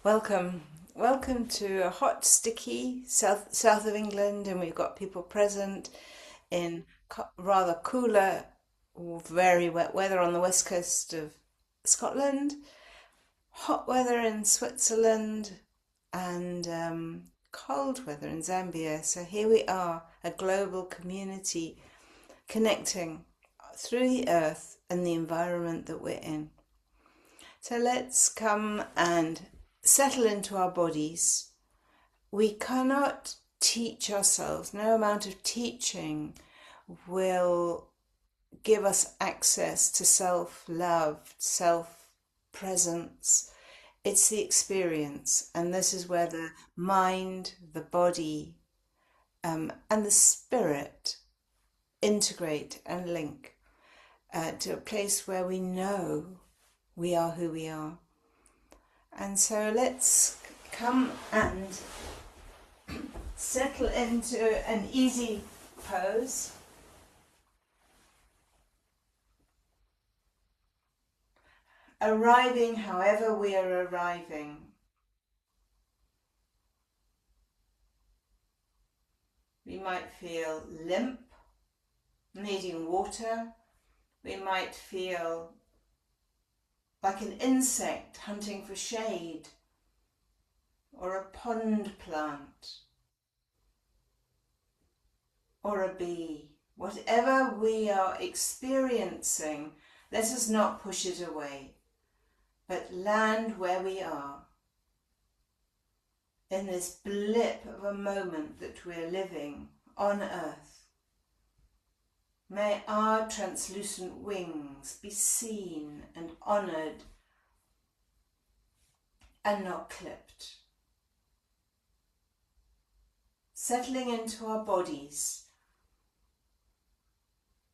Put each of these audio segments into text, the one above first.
Welcome. Welcome to a hot, sticky south of England, and we've got people present in rather cooler or very wet weather on the west coast of Scotland, hot weather in Switzerland, and cold weather in Zambia. So here we are, a global community connecting through the earth and the environment that we're in. So let's come and settle into our bodies. We cannot teach ourselves. No amount of teaching will give us access to self-love, self-presence. It's the experience, and this is where the mind, the body, and the spirit integrate and link to a place where we know we are who we are. And so let's come and settle into an easy pose. Arriving however we are arriving. We might feel limp, needing water. We might feel like an insect hunting for shade, or a pond plant, or a bee. Whatever we are experiencing, let us not push it away, but land where we are, in this blip of a moment that we're living on earth. May our translucent wings be seen and honoured and not clipped. Settling into our bodies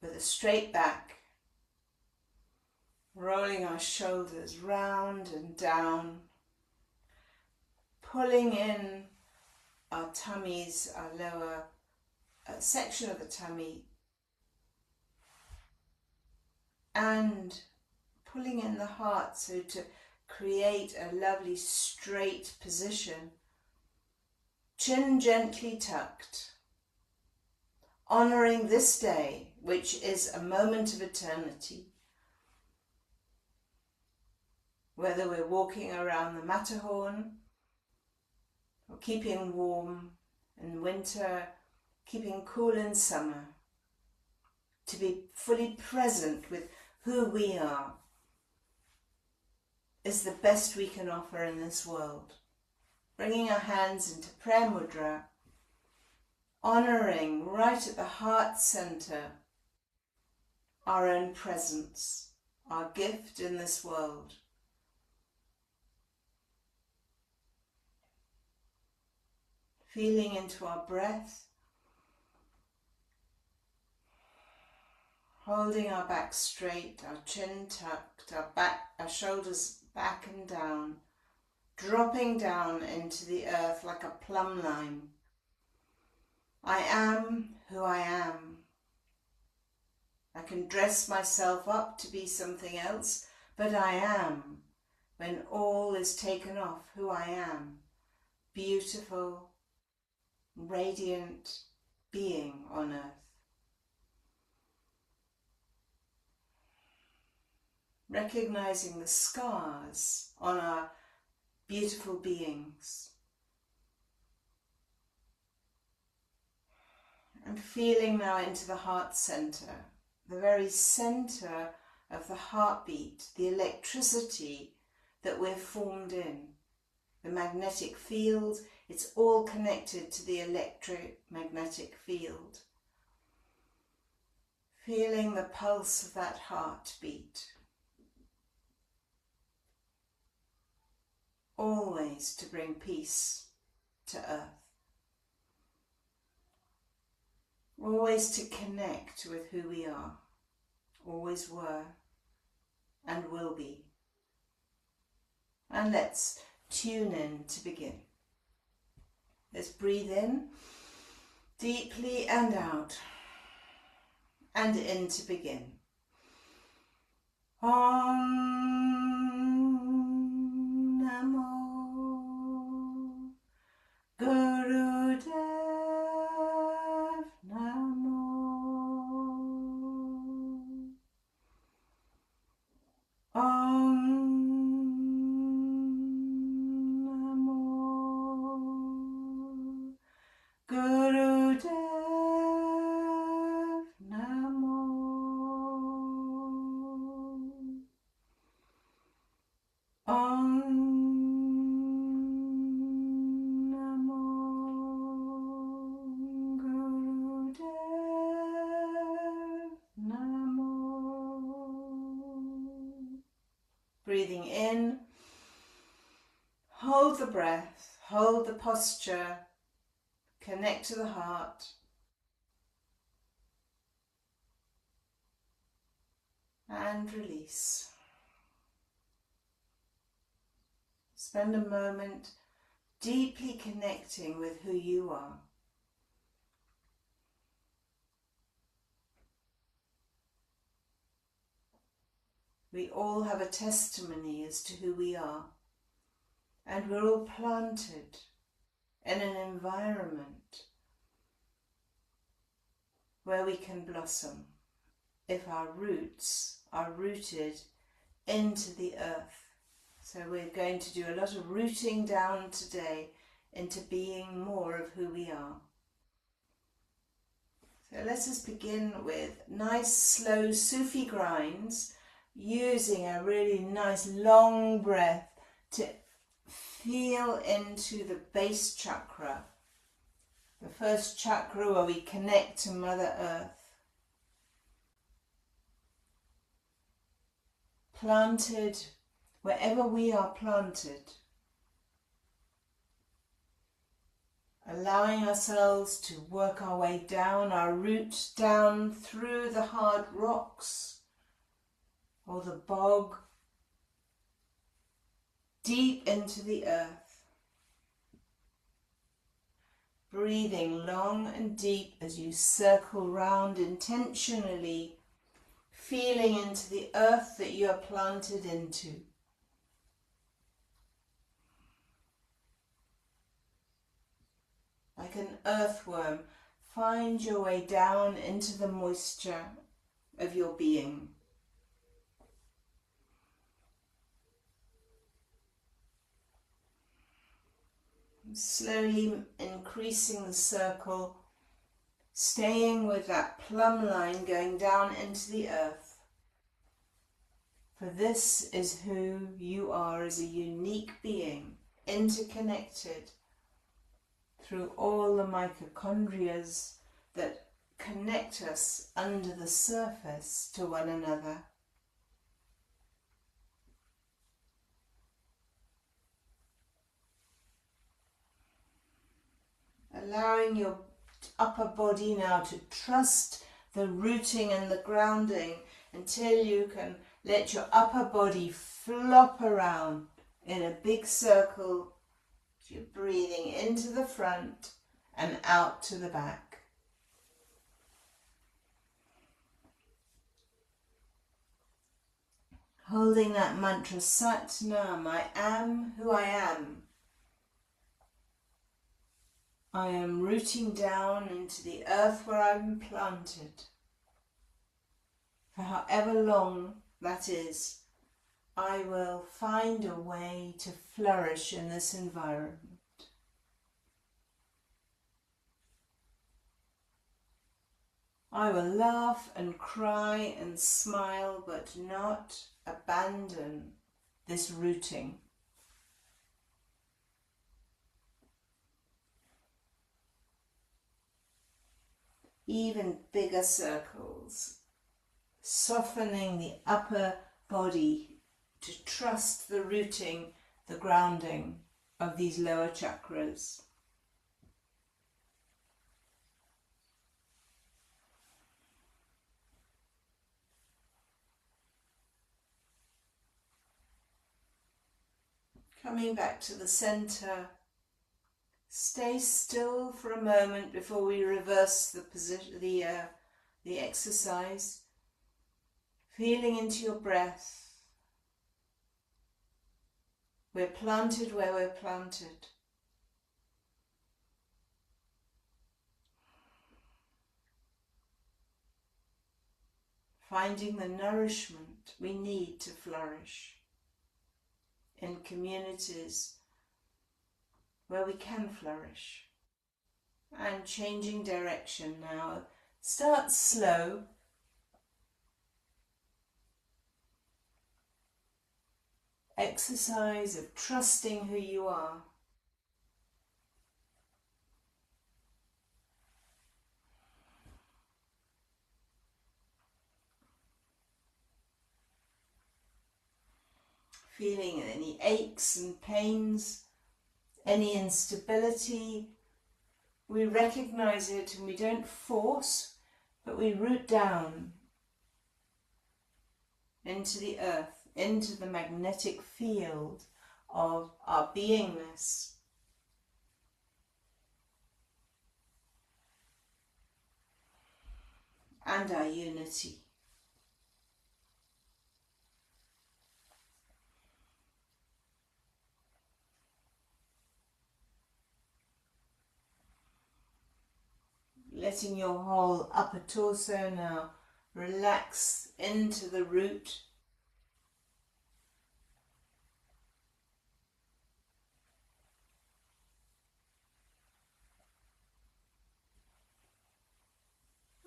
with a straight back, rolling our shoulders round and down, pulling in our tummies, our lower section of the tummy, and pulling in the heart, so to create a lovely straight position, chin gently tucked, honouring this day, which is a moment of eternity. Whether we're walking around the Matterhorn, or keeping warm in winter, keeping cool in summer, to be fully present with who we are is the best we can offer in this world. Bringing our hands into prayer mudra, honouring right at the heart centre our own presence, our gift in this world. Feeling into our breath, holding our back straight, our chin tucked, our shoulders back and down, dropping down into the earth like a plumb line. I am who I am. I can dress myself up to be something else, but I am, when all is taken off, who I am. Beautiful, radiant being on earth. Recognizing the scars on our beautiful beings. And feeling now into the heart center, the very center of the heartbeat, the electricity that we're formed in. The magnetic field, it's all connected to the electromagnetic field. Feeling the pulse of that heartbeat. Always to bring peace to earth. Always to connect with who we are, always were and will be. And let's tune in to begin. Let's breathe in deeply and out, and in to begin. Om Namo breathing in, hold the breath, hold the posture, connect to the heart. And release. Spend a moment deeply connecting with who you are. We all have a testimony as to who we are, and we're all planted in an environment where we can blossom if our roots are rooted into the earth. So we're going to do a lot of rooting down today into being more of who we are. So let us begin with nice slow Sufi grinds, using a really nice long breath to feel into the base chakra, the first chakra where we connect to Mother Earth. Planted wherever we are planted, allowing ourselves to work our way down, our roots down through the hard rocks or the bog, deep into the earth. Breathing long and deep as you circle round intentionally, feeling into the earth that you are planted into. Like an earthworm, find your way down into the moisture of your being. Slowly increasing the circle, staying with that plumb line going down into the earth. For this is who you are as a unique being, interconnected through all the mitochondria that connect us under the surface to one another. Allowing your upper body now to trust the rooting and the grounding until you can let your upper body flop around in a big circle. You're breathing into the front and out to the back. Holding that mantra, Sat Nam, I am who I am. I am rooting down into the earth where I'm planted. For however long that is, I will find a way to flourish in this environment. I will laugh and cry and smile, but not abandon this rooting. Even bigger circles, softening the upper body to trust the rooting, the grounding of these lower chakras. Coming back to the center, stay still for a moment before we reverse the position, the exercise. Feeling into your breath. We're planted where we're planted. Finding the nourishment we need to flourish in communities where we can flourish. And changing direction now. Start slow. Exercise of trusting who you are. feeling any aches and pains, any instability. We recognize it and we don't force, but we root down into the earth, into the magnetic field of our beingness. And our unity. Letting your whole upper torso now relax into the root.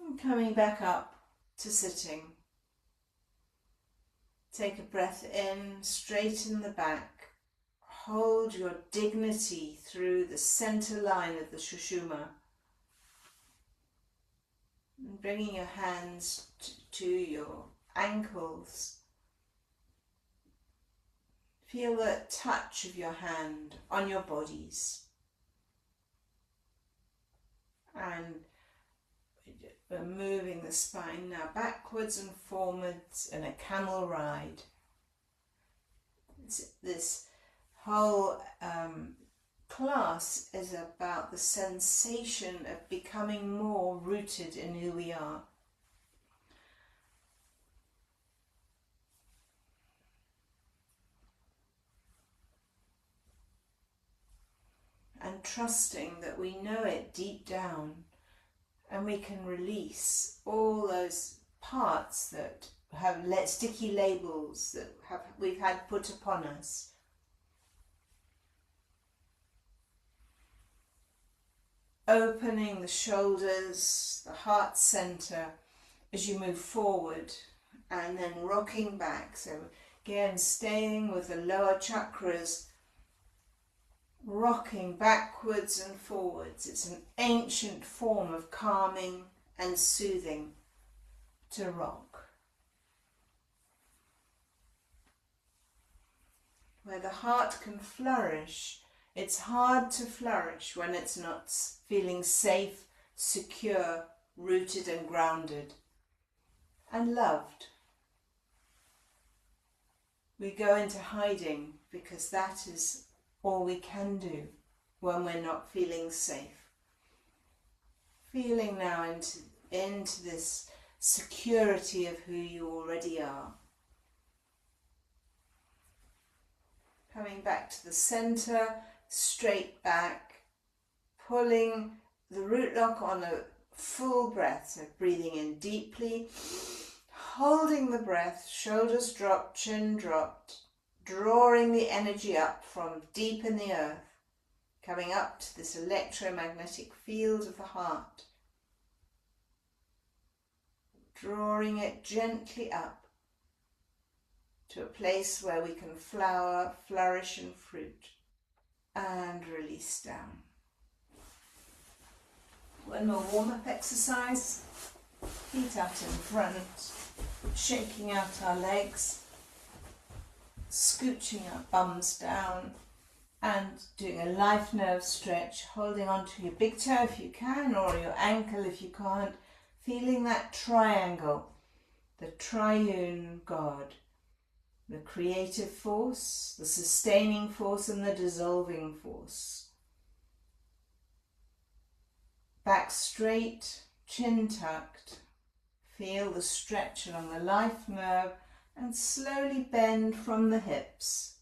And coming back up to sitting. Take a breath in, straighten the back. Hold your dignity through the center line of the Sushumna. And bringing your hands to your ankles. Feel the touch of your hand on your bodies. And we're moving the spine now backwards and forwards in a camel ride. This whole class is about the sensation of becoming more rooted in who we are. And trusting that we know it deep down and we can release all those parts that have sticky labels that we've had put upon us. Opening the shoulders, the heart center as you move forward and then rocking back. So again, staying with the lower chakras, rocking backwards and forwards. It's an ancient form of calming and soothing to rock. Where the heart can flourish, it's hard to flourish when it's not feeling safe, secure, rooted and grounded and loved. We go into hiding because that is all we can do when we're not feeling safe. Feeling now into this security of who you already are. Coming back to the center, straight back, pulling the root lock on a full breath, so breathing in deeply, holding the breath, shoulders dropped, chin dropped, drawing the energy up from deep in the earth, coming up to this electromagnetic field of the heart, drawing it gently up to a place where we can flower, flourish and fruit, and release down. One more warm-up exercise, feet out in front, shaking out our legs, scooching our bums down and doing a life nerve stretch, holding onto your big toe if you can or your ankle if you can't, feeling that triangle, the triune God, the creative force, the sustaining force and the dissolving force. Back straight, chin tucked, feel the stretch along the life nerve and slowly bend from the hips,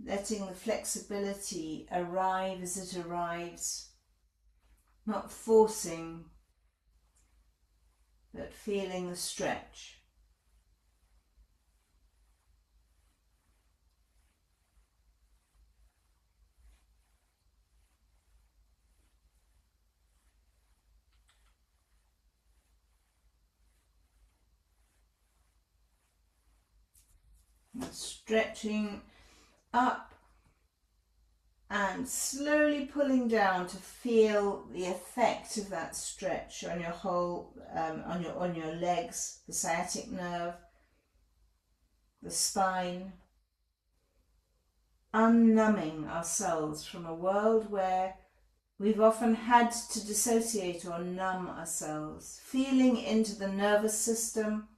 letting the flexibility arrive as it arrives, not forcing, but feeling the stretch. Stretching up and slowly pulling down to feel the effect of that stretch on your whole, on your legs, the sciatic nerve, the spine, unnumbing ourselves from a world where we've often had to dissociate or numb ourselves, feeling into the nervous system,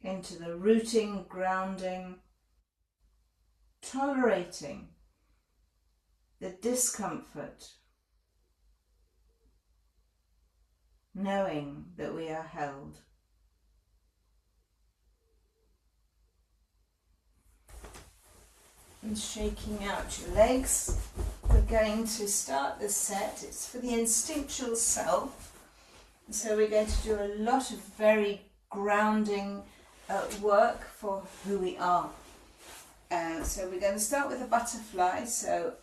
into the rooting, grounding, tolerating the discomfort, knowing that we are held. And shaking out your legs. We're going to start this set. It's for the instinctual self. So we're going to do a lot of very grounding work for who we are. So we're going to start with a butterfly. So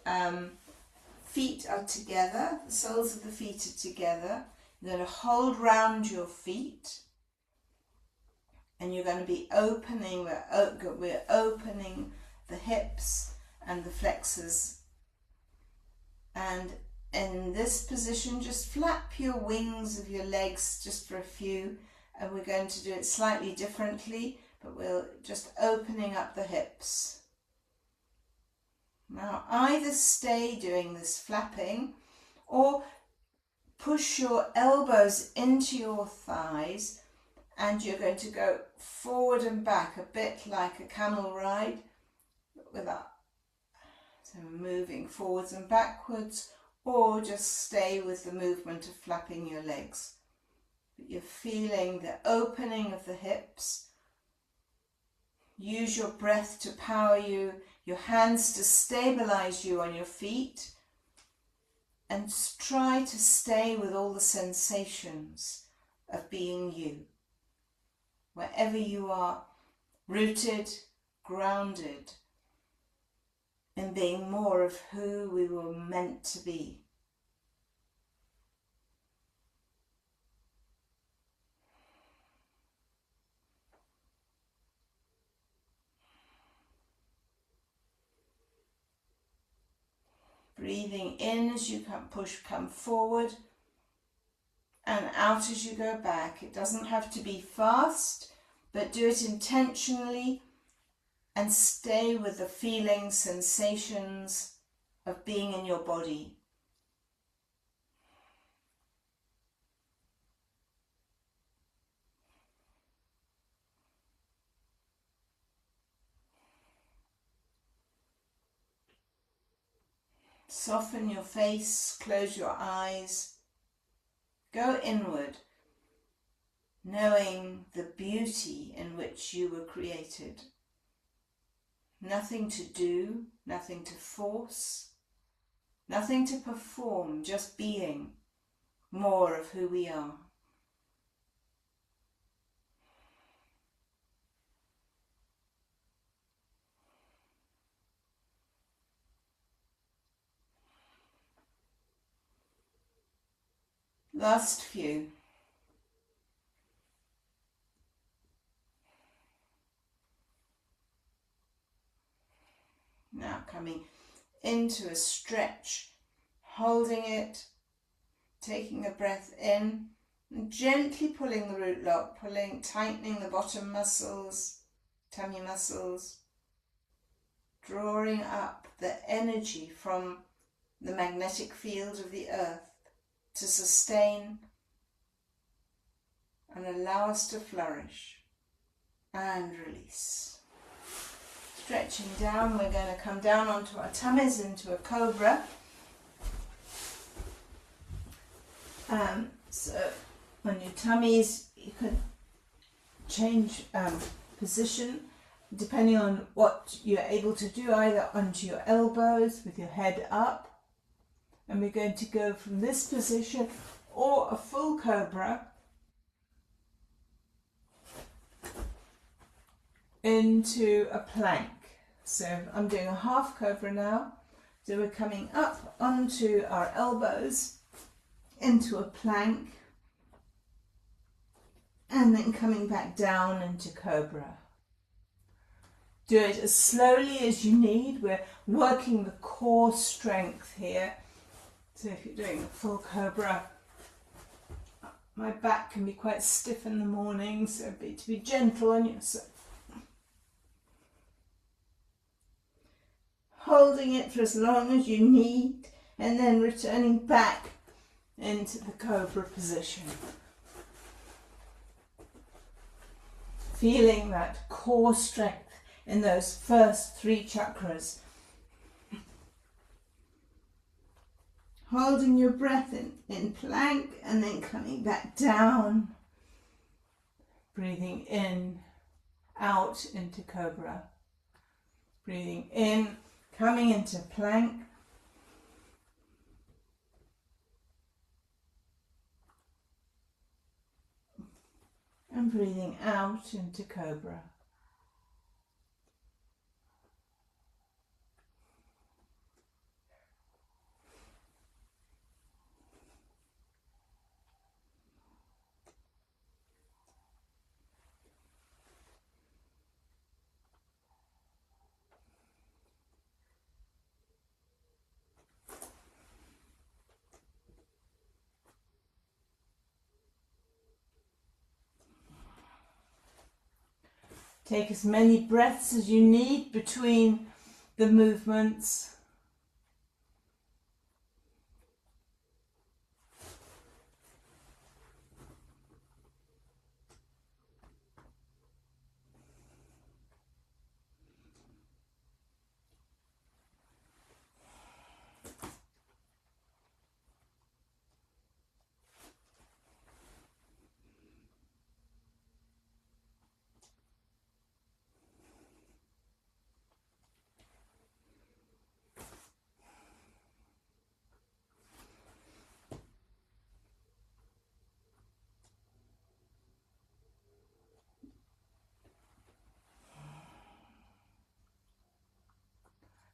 feet are together, the soles of the feet are together. You're going to hold round your feet, and you're going to be opening, we're opening the hips and the flexors. And in this position, just flap your wings of your legs just for a few, and we're going to do it slightly differently, but we're just opening up the hips. Now either stay doing this flapping or push your elbows into your thighs, and you're going to go forward and back a bit like a camel ride without so moving forwards and backwards, or just stay with the movement of flapping your legs. But you're feeling the opening of the hips. Use your breath to power you, your hands to stabilize you on your feet, and try to stay with all the sensations of being you. Wherever you are, rooted, grounded, in being more of who we were meant to be. Breathing in as you come forward, and out as you go back. It doesn't have to be fast, but do it intentionally and stay with the feelings, sensations of being in your body. Soften your face, close your eyes, go inward, knowing the beauty in which you were created. Nothing to do, nothing to force, nothing to perform, just being more of who we are. Last few. Now coming into a stretch, holding it, taking a breath in, and gently pulling the root lock, tightening the bottom muscles, tummy muscles, drawing up the energy from the magnetic field of the earth to sustain and allow us to flourish, and release. Stretching down, we're going to come down onto our tummies into a cobra. So on your tummies, you can change position depending on what you're able to do, either onto your elbows with your head up. And we're going to go from this position, or a full cobra, into a plank. So I'm doing a half cobra now. So we're coming up onto our elbows into a plank, and then coming back down into cobra. Do it as slowly as you need. We're working the core strength here. So if you're doing a full cobra, my back can be quite stiff in the morning, so to be gentle on yourself. holding it for as long as you need, and then returning back into the cobra position. Feeling that core strength in those first 3 chakras. Holding your breath in plank and then coming back down. Breathing in, out into cobra. Breathing in, coming into plank. And breathing out into cobra. Take as many breaths as you need between the movements.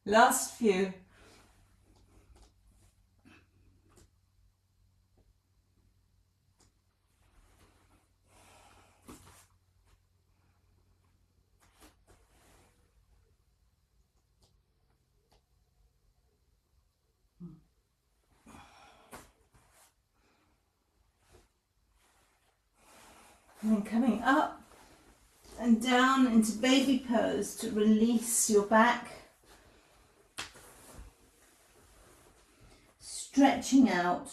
Last few. And then coming up and down into baby pose to release your back. Stretching out.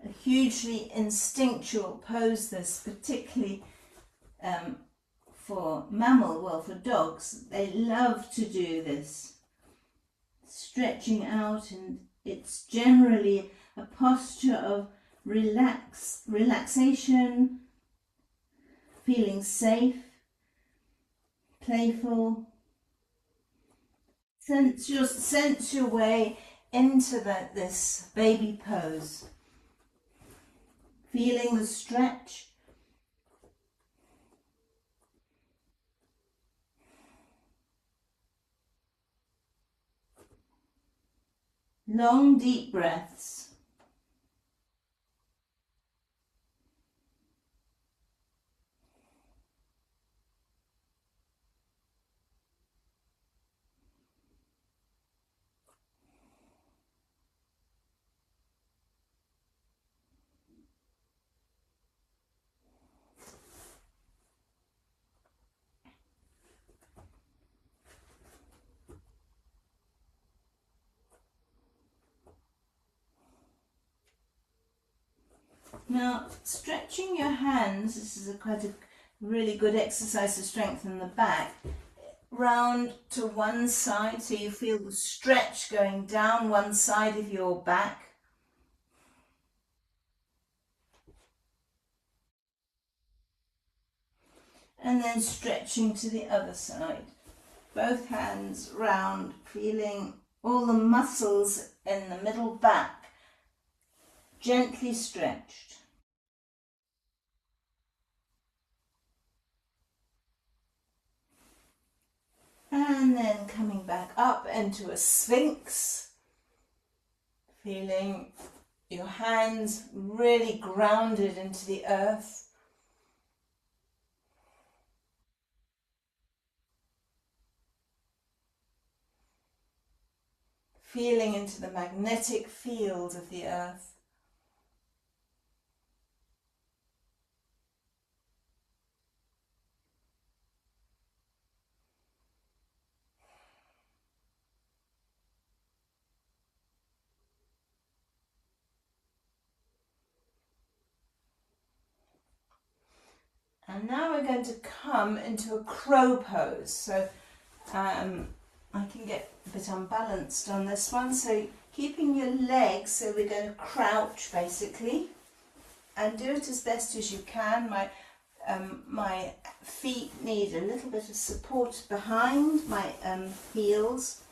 A hugely instinctual pose this, particularly for for dogs. They love to do this. Stretching out, and it's generally a posture of relaxation, feeling safe, playful. Sense your way into this baby pose. Feeling the stretch. Long, deep breaths. Now, stretching your hands, this is quite a really good exercise to strengthen the back, round to one side, so you feel the stretch going down one side of your back. And then stretching to the other side. Both hands round, feeling all the muscles in the middle back gently stretched. And then coming back up into a sphinx, feeling your hands really grounded into the earth. Feeling into the magnetic field of the earth. And now we're going to come into a crow pose. So I can get a bit unbalanced on this one. So keeping your legs, so we're going to crouch basically, and do it as best as you can. My feet need a little bit of support behind my heels.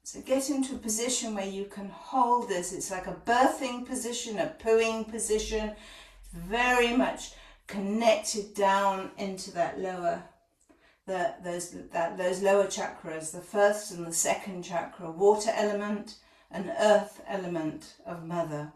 So get into a position where you can hold this. It's like a birthing position, a pooing position, very much connected down into that lower, those lower chakras, the first and the second chakra, water element and earth element of mother.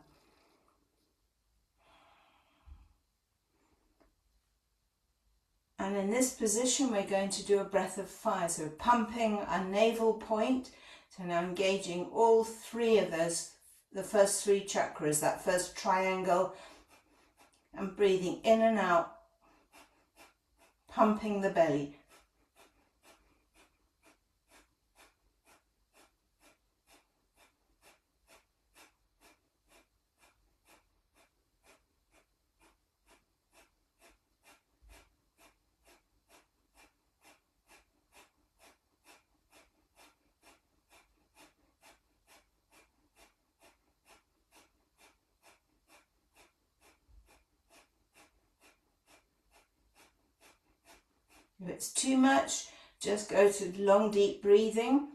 And in this position we're going to do a breath of fire, so pumping our navel point. So now engaging all three of those, the first three chakras, that first triangle, and breathing in and out, pumping the belly. If it's too much, just go to long, deep breathing.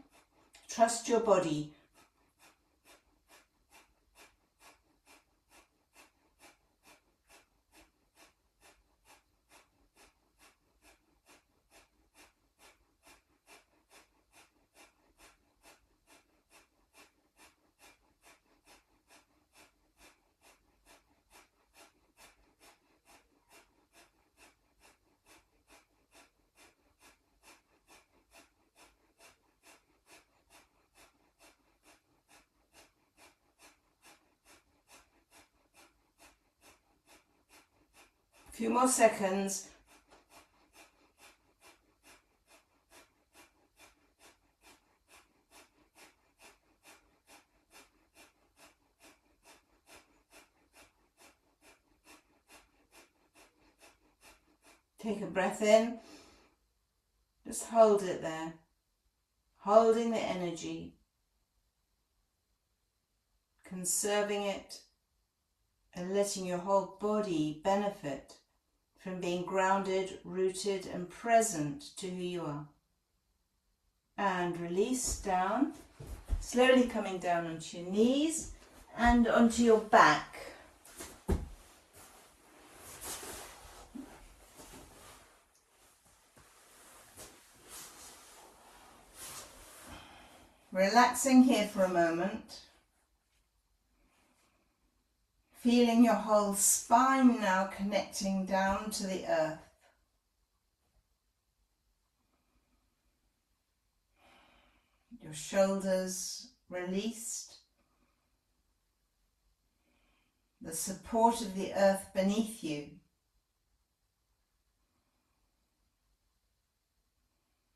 Trust your body. A few more seconds. Take a breath in. Just hold it there. Holding the energy. Conserving it. And letting your whole body benefit from being grounded, rooted and present to who you are. And release down, slowly coming down onto your knees and onto your back. Relaxing here for a moment. Feeling your whole spine now connecting down to the earth. Your shoulders released. The support of the earth beneath you.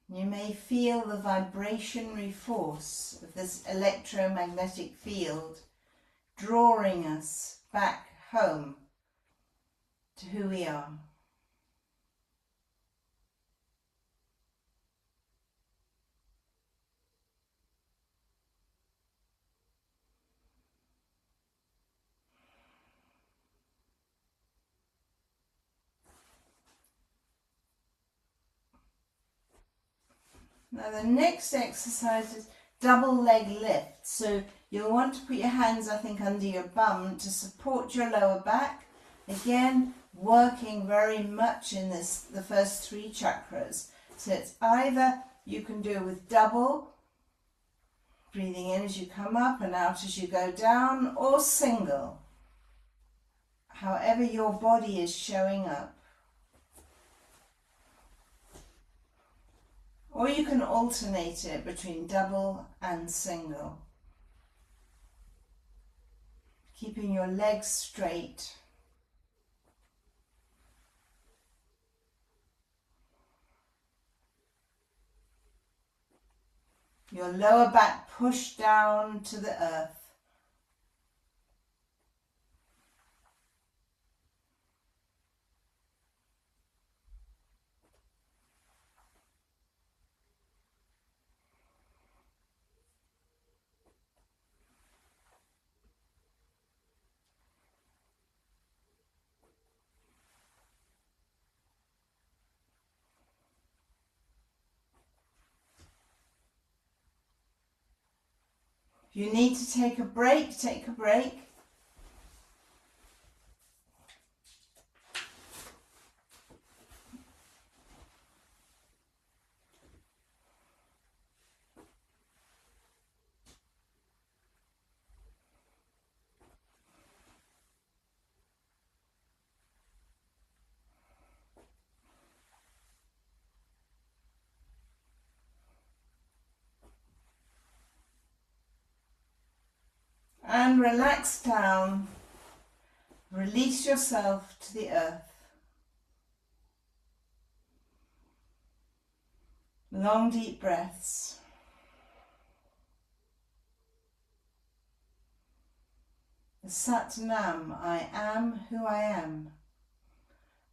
You may feel the vibrationary force of this electromagnetic field drawing us back home to who we are. Now the next exercise is double leg lift. So you'll want to put your hands, I think, under your bum to support your lower back. Again, working very much in the first three chakras. So it's either you can do with double, breathing in as you come up and out as you go down, or single, however your body is showing up. Or you can alternate it between double and single. Keeping your legs straight. Your lower back pushed down to the earth. If you need to take a break, take a break. And relax down. Release yourself to the earth. Long deep breaths. The Sat Nam, I am who I am,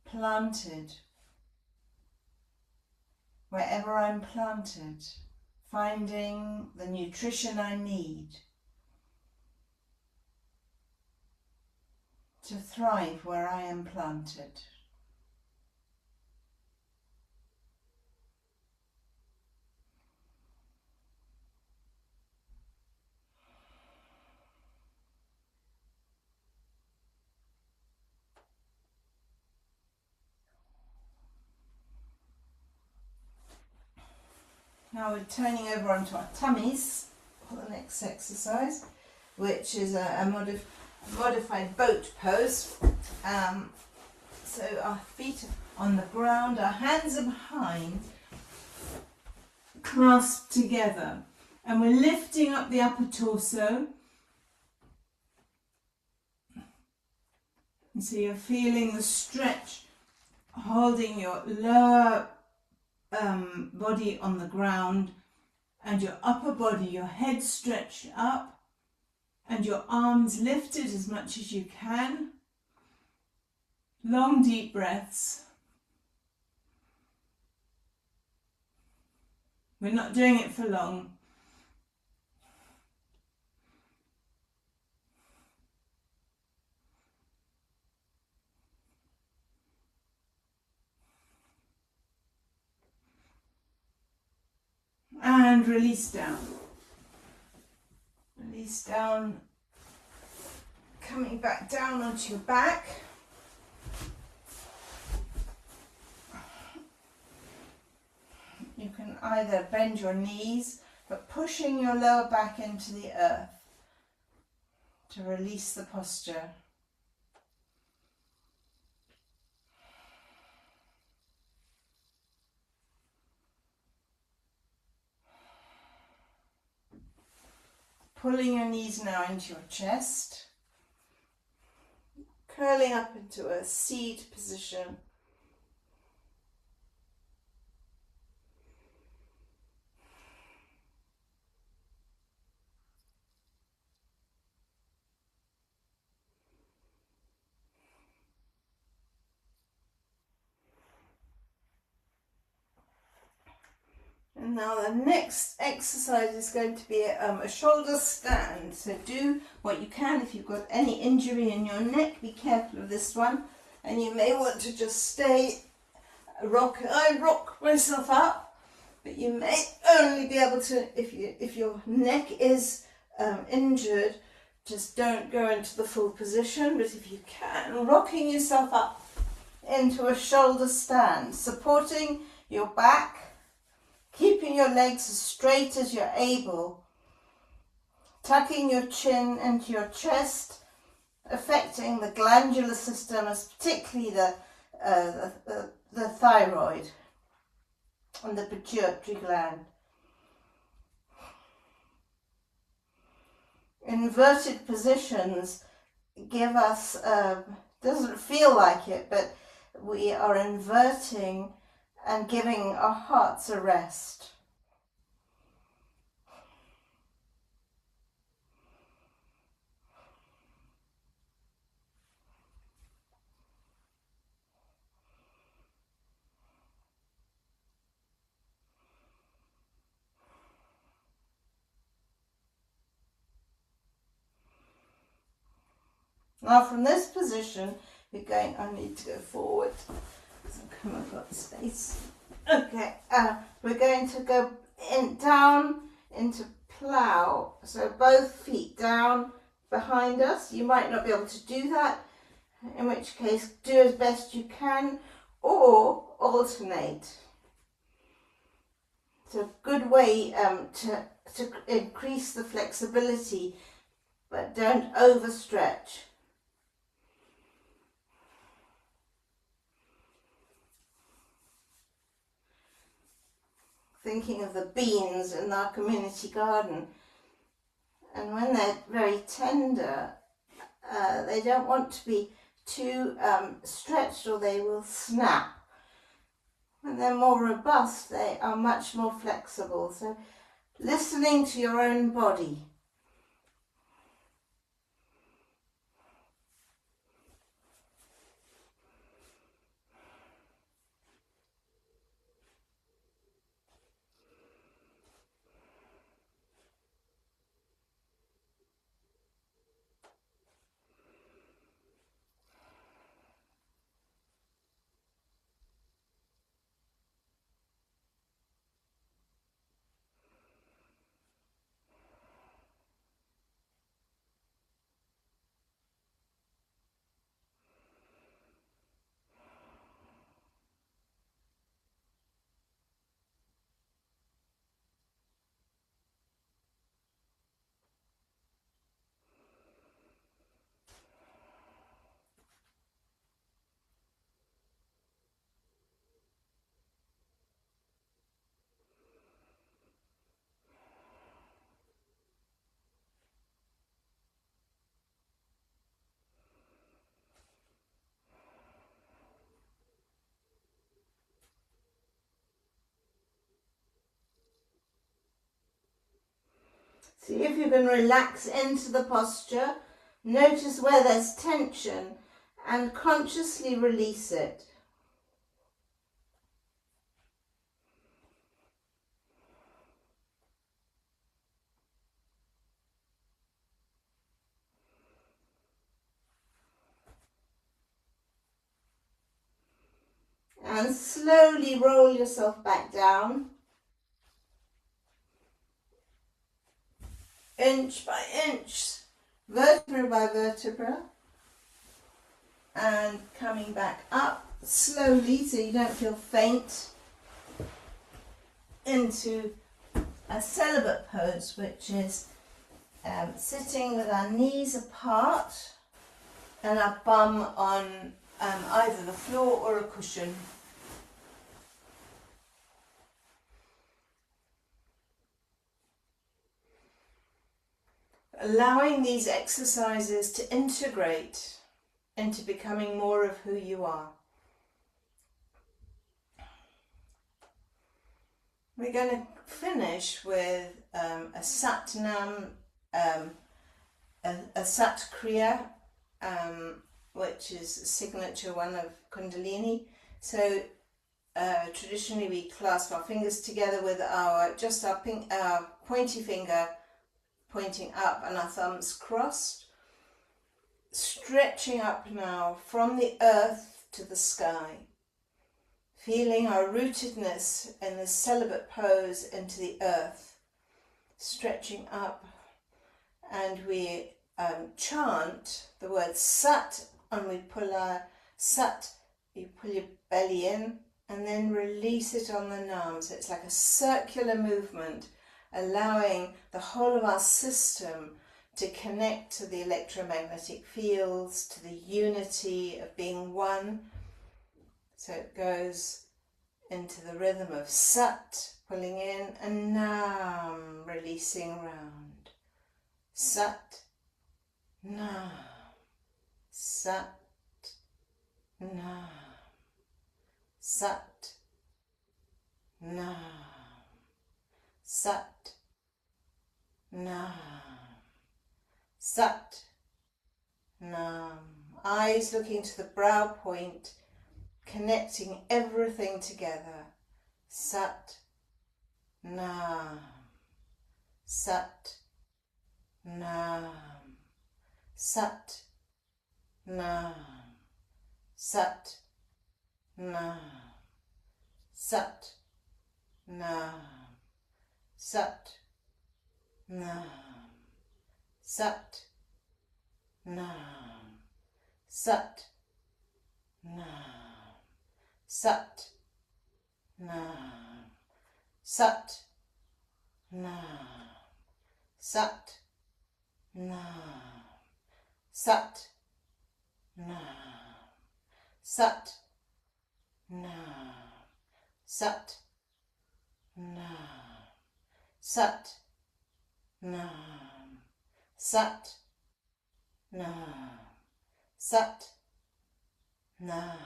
planted wherever I'm planted, finding the nutrition I need to thrive where I am planted. Now we're turning over onto our tummies for the next exercise, which is a modified boat pose. So our feet are on the ground, our hands are behind, clasped together, and we're lifting up the upper torso. And so you're feeling the stretch, holding your lower body on the ground and your upper body, your head stretched up and your arms lifted as much as you can. Long deep breaths. We're not doing it for long. And release down. Release down, coming back down onto your back. You can either bend your knees, but pushing your lower back into the earth to release the posture. Pulling your knees now into your chest, curling up into a seed position. And now the next exercise is going to be a shoulder stand. So do what you can. If you've got any injury in your neck, be careful of this one. And you may want to just stay rock. I rock myself up, but you may only be able to, if your neck is injured, just don't go into the full position. But if you can, rocking yourself up into a shoulder stand, supporting your back, keeping your legs as straight as you're able, tucking your chin into your chest, affecting the glandular system, particularly the thyroid and the pituitary gland. Inverted positions give us, doesn't feel like it, but we are inverting and giving our hearts a rest. Now from this position, we're going, I need to go forward. I've got space. Okay, we're going to go down into plow, so both feet down behind us. You might not be able to do that, in which case do as best you can, or alternate. It's a good way to increase the flexibility, but don't overstretch. Thinking of the beans in our community garden, and when they're very tender, they don't want to be too stretched or they will snap. When they're more robust, they are much more flexible. So listening to your own body. See if you can relax into the posture. Notice where there's tension and consciously release it. And slowly roll yourself back down. Inch by inch, vertebra by vertebra, and coming back up slowly so you don't feel faint into a celibate pose, which is sitting with our knees apart and our bum on either the floor or a cushion. Allowing these exercises to integrate into becoming more of who you are. We're going to finish with a Satnam, a Sat Kriya, which is a signature one of Kundalini. So traditionally we clasp our fingers together with our pointy finger pointing up and our thumbs crossed, stretching up now from the earth to the sky, feeling our rootedness in the celibate pose into the earth, stretching up, and we chant the word Sat, and we pull our Sat, you pull your belly in and then release it on the Nam. So it's like a circular movement, allowing the whole of our system to connect to the electromagnetic fields, to the unity of being one. So it goes into the rhythm of Sat, pulling in, and Nam, releasing round. Sat, Nam, Sat, Nam, Sat, Nam, Sat, Nam, Sat, Nam. Eyes looking to the brow point, connecting everything together. Sat, Nam, Sat, Nam, Sat, Nam, Sat, Nam, Sat, Nam, Sat, Nam. Sat. Nam. Sat. Nam. Sat. Nam. Sat. Nam. Sat. Nam. Sat. Nam. Sat. Nam. Sat. Nam. Sat. Nam. Sat. Nam. Sat. Nam.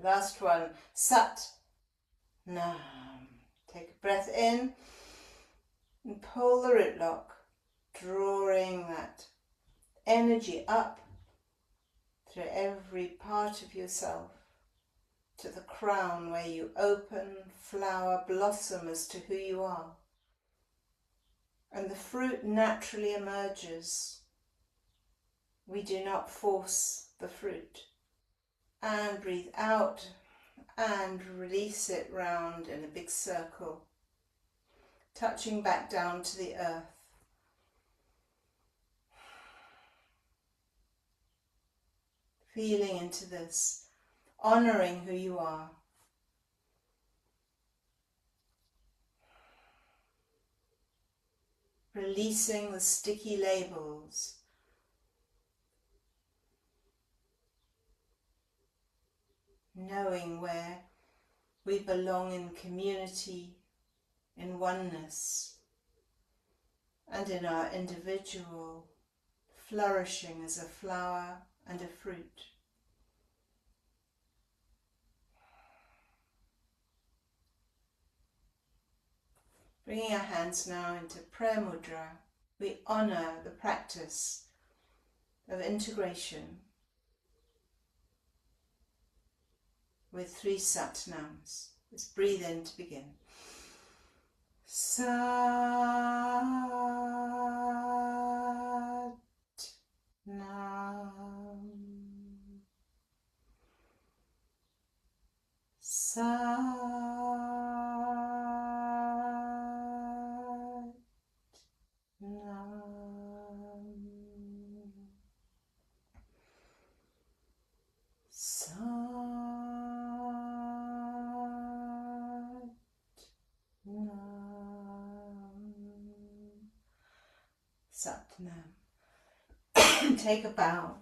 Last one. Sat. Nam. Take a breath in and pull the root lock, drawing that energy up through every part of yourself to the crown where you open, flower, blossom as to who you are. And the fruit naturally emerges. We do not force the fruit. And breathe out and release it round in a big circle, touching back down to the earth. Feeling into this, honouring who you are. Releasing the sticky labels. Knowing where we belong in community, in oneness, and in our individual flourishing as a flower and a fruit. Bringing our hands now into prayer mudra, we honour the practice of integration with 3 satnams. Let's breathe in to begin. Sat Nam. Sat Nam. Sat Nam. Sat Nam. Take a bow,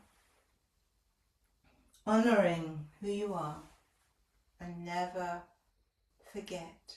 honouring who you are, and never forget